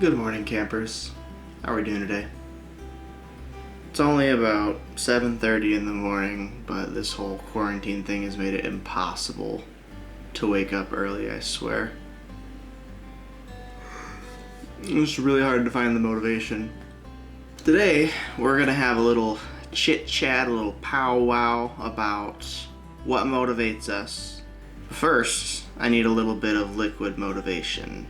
Good morning, campers. How are we doing today? It's only about 7:30 in the morning, but this whole quarantine thing has made it impossible to wake up early, I swear. It's really hard to find the motivation. Today, we're gonna have a little chit-chat, a little powwow about what motivates us. First, I need a little bit of liquid motivation.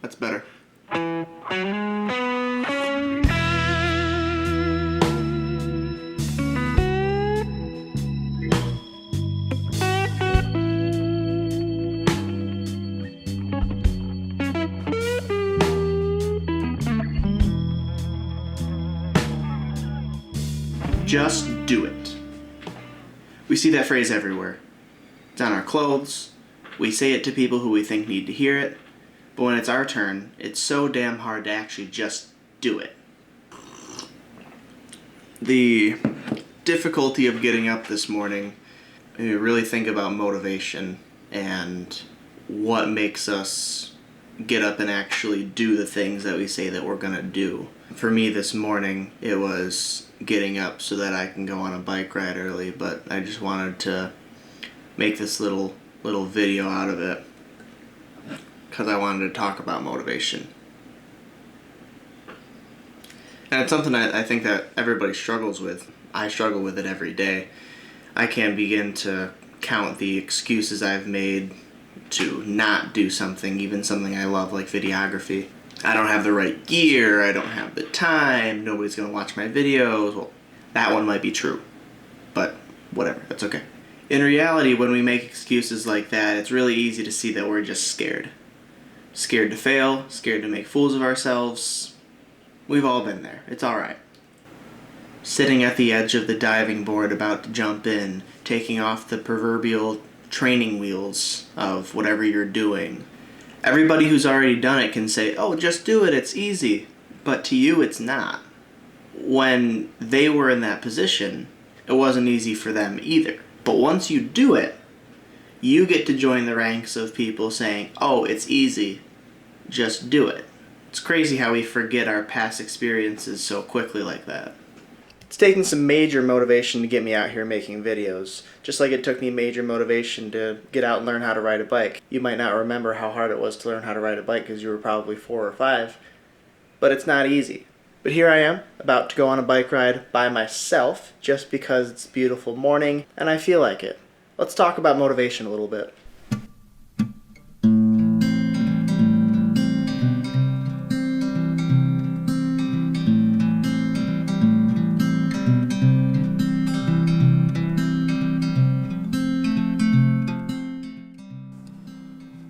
That's better. Just do it. We see that phrase everywhere. It's on our clothes. We say it to people who we think need to hear it. But when it's our turn, it's so damn hard to actually just do it. The difficulty of getting up this morning, you really think about motivation and what makes us get up and actually do the things that we say that we're gonna do. For me this morning, it was getting up so that I can go on a bike ride early, but I just wanted to make this little video out of it because I wanted to talk about motivation. And it's something I think that everybody struggles with. I struggle with it every day. I can't begin to count the excuses I've made to not do something, even something I love like videography. I don't have the right gear, I don't have the time, nobody's gonna watch my videos. Well, that one might be true, but whatever, that's okay. In reality, when we make excuses like that, it's really easy to see that we're just scared. Scared to fail, scared to make fools of ourselves. We've all been there. It's alright. Sitting at the edge of the diving board about to jump in, taking off the proverbial training wheels of whatever you're doing. Everybody who's already done it can say, oh, just do it, it's easy. But to you, it's not. When they were in that position, it wasn't easy for them either. But once you do it, you get to join the ranks of people saying, oh, it's easy, just do it. It's crazy how we forget our past experiences so quickly like that. It's taken some major motivation to get me out here making videos, just like it took me major motivation to get out and learn how to ride a bike. You might not remember how hard it was to learn how to ride a bike because you were probably 4 or 5, but it's not easy. But here I am, about to go on a bike ride by myself, just because it's a beautiful morning and I feel like it. Let's talk about motivation a little bit.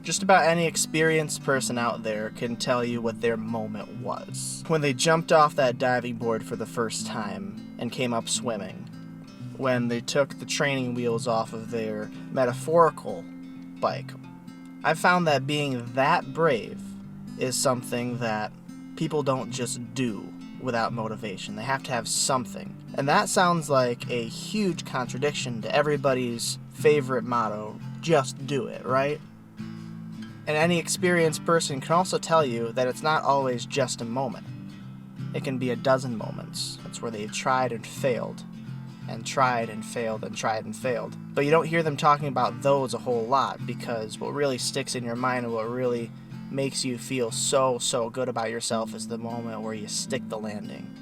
Just about any experienced person out there can tell you what their moment was. When they jumped off that diving board for the first time and came up swimming. When they took the training wheels off of their metaphorical bike. I've found that being that brave is something that people don't just do without motivation. They have to have something. And that sounds like a huge contradiction to everybody's favorite motto, just do it, right? And any experienced person can also tell you that it's not always just a moment. It can be a dozen moments. That's where they've tried and failed, and tried and failed, and tried and failed. But you don't hear them talking about those a whole lot, because what really sticks in your mind and what really makes you feel so good about yourself is the moment where you stick the landing.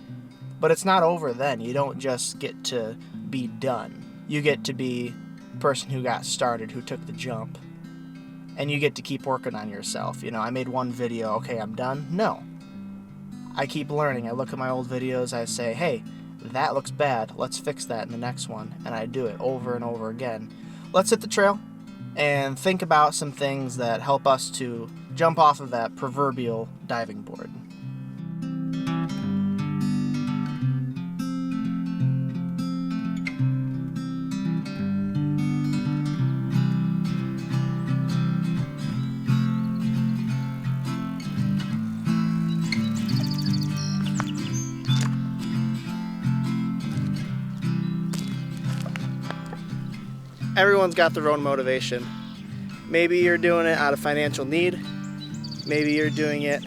But it's not over then. You don't just get to be done. You get to be the person who got started, who took the jump. And you get to keep working on yourself. You know, I made one video, okay, I'm done. No. I keep learning. I look at my old videos, I say, hey, that looks bad. Let's fix that in the next one. And I do it over and over again. Let's hit the trail and think about some things that help us to jump off of that proverbial diving board. Everyone's got their own motivation. Maybe you're doing it out of financial need. Maybe you're doing it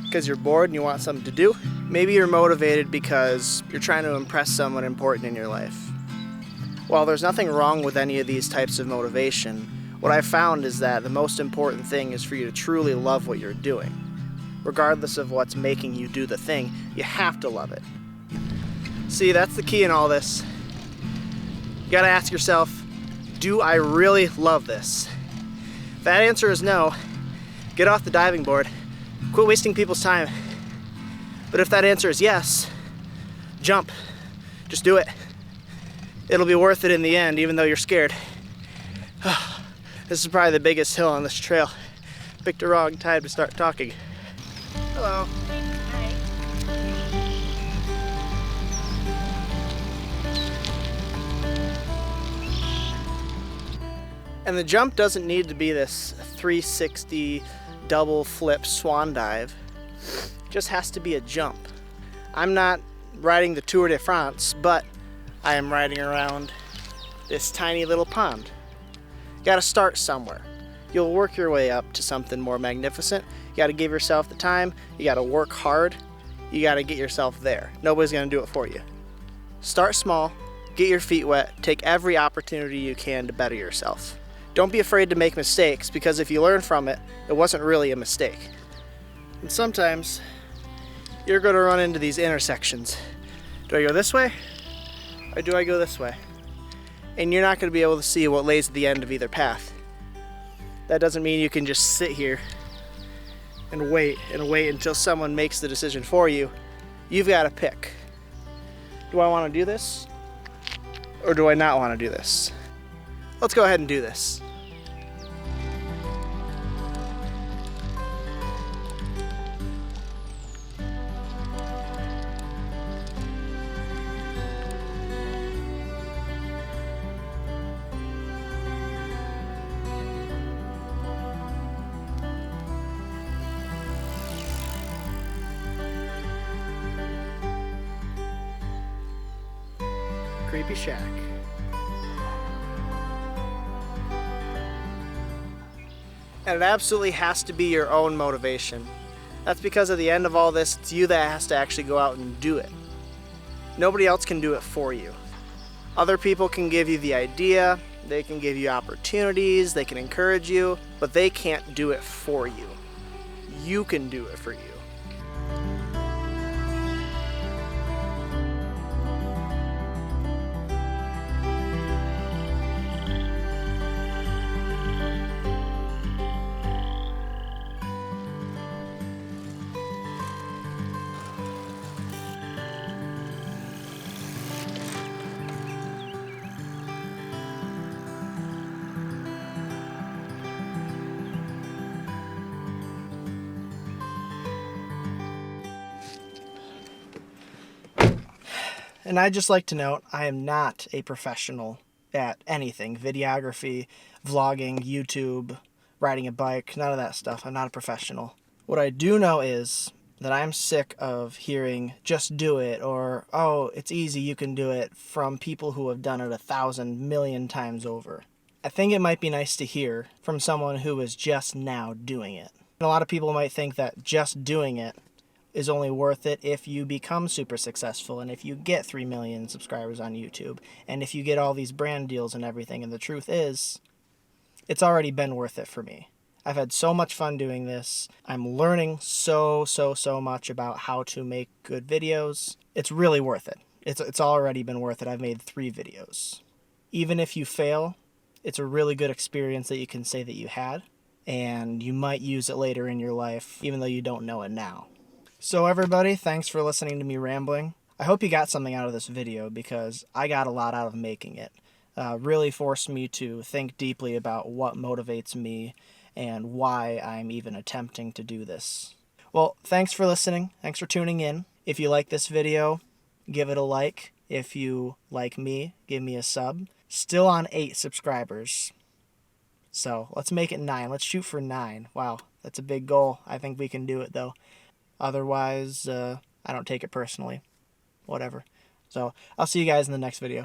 because you're bored and you want something to do. Maybe you're motivated because you're trying to impress someone important in your life. While there's nothing wrong with any of these types of motivation, what I've found is that the most important thing is for you to truly love what you're doing. Regardless of what's making you do the thing, you have to love it. See, that's the key in all this. You gotta ask yourself, do I really love this? If that answer is no, get off the diving board. Quit wasting people's time. But if that answer is yes, jump. Just do it. It'll be worth it in the end, even though you're scared. This is probably the biggest hill on this trail. Picked the wrong time to start talking. Hello. Hi. And the jump doesn't need to be this 360 double flip swan dive. It just has to be a jump. I'm not riding the Tour de France, but I am riding around this tiny little pond. You gotta start somewhere. You'll work your way up to something more magnificent. You gotta give yourself the time, you gotta work hard, you gotta get yourself there. Nobody's gonna do it for you. Start small, get your feet wet, take every opportunity you can to better yourself. Don't be afraid to make mistakes, because if you learn from it, it wasn't really a mistake. And sometimes, you're gonna run into these intersections. Do I go this way? Or do I go this way? And you're not gonna be able to see what lays at the end of either path. That doesn't mean you can just sit here and wait until someone makes the decision for you. You've got to pick. Do I want to do this? Or do I not want to do this? Let's go ahead and do this. Creepy shack. And it absolutely has to be your own motivation. That's because at the end of all this, it's you that has to actually go out and do it. Nobody else can do it for you. Other people can give you the idea, they can give you opportunities, they can encourage you, but they can't do it for you. You can do it for you. And I'd just like to note, I am not a professional at anything. Videography, vlogging, YouTube, riding a bike, none of that stuff. I'm not a professional. What I do know is that I'm sick of hearing, just do it, or, oh, it's easy, you can do it, from people who have done it 1,000 million times over. I think it might be nice to hear from someone who is just now doing it. And a lot of people might think that just doing it is only worth it if you become super successful and if you get 3 million subscribers on YouTube and if you get all these brand deals and everything. And the truth is, it's already been worth it for me. I've had so much fun doing this. I'm learning so much about how to make good videos. It's really worth it. It's already been worth it. I've made 3 videos. Even if you fail, it's a really good experience that you can say that you had, and you might use it later in your life, even though you don't know it now. So everybody, thanks for listening to me rambling. I hope you got something out of this video, because I got a lot out of making it. Really forced me to think deeply about what motivates me and why I'm even attempting to do this. Well, thanks for listening. Thanks for tuning in. If you like this video, give it a like. If you like me, give me a sub. Still on 8 subscribers. So let's make it 9. Let's shoot for 9. Wow, that's a big goal. I think we can do it though. Otherwise, I don't take it personally. Whatever. So I'll see you guys in the next video.